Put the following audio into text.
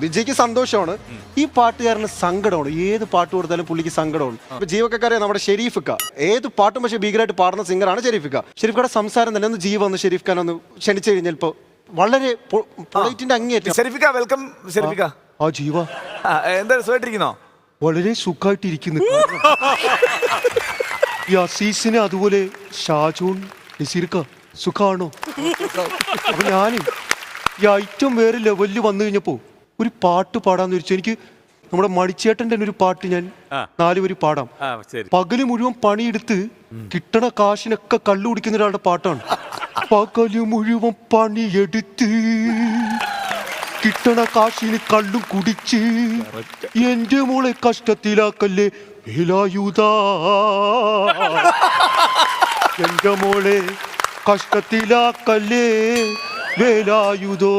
വിജയ്ക്ക് സന്തോഷമാണ്, ഈ പാട്ടുകാരന് സങ്കടമാണ്. ഏത് പാട്ട് കൊടുത്താലും പുള്ളിക്ക് സങ്കടമാണ്. ഇപ്പൊ ജീവക്കാരെ നമ്മുടെ ഷെരീഫിക്ക ഏത് പാട്ടും പക്ഷേ ഭീകരമായിട്ട് പാടുന്ന സിംഗറാണ് ഷെരീഫിക്ക. ഷെരീഫിക്കയുടെ സംസാരം തന്നെ ഒന്ന് ജീവ ഒന്ന് ഷെരീഫ് ഖാൻ ഒന്ന് ക്ഷണിച്ചു കഴിഞ്ഞാൽ ഇപ്പൊ വളരെ പൊളൈറ്റിന്റെ അങ്ങേയറ്റം. ഷെരീഫിക്ക വെൽക്കം. ഷെരീഫിക്ക ആ ജീവ എന്താ സുഖമായിട്ടിരിക്കുന്നോ? വളരെ സുഖമായിട്ടിരിക്കുന്നു. ഈ അസീസിനെ അതുപോലെ ഷാജോൺ നസീർക്ക സുഖാണോ? അപ്പൊ ഞാന് ഈ ഐറ്റം വേറെ ലെവലിൽ വന്നു കഴിഞ്ഞപ്പോ ഒരു പാട്ട് പാടാന്ന് വെച്ചു. എനിക്ക് നമ്മുടെ മണിച്ചേട്ടൻ്റെ ഒരു പാട്ട് ഞാൻ 4 വരി പാടാം. പകല് മുഴുവൻ പണിയെടുത്ത് കിട്ടണ കാശിനൊക്കെ കള്ളു കുടിക്കുന്ന ഒരാളുടെ പാട്ടാണ്. പകല് മുഴുവൻ പണിയെടുത്ത് കിട്ടണ കാശിന് കള്ളും കുടിച്ച് എന്റെ മോളെ കഷ്ടത്തിലാക്കല്ലേ വേലായുധാ, എന്റെ മോളെ കഷ്ടത്തിലാക്കല്ലേ വേലായുധോ.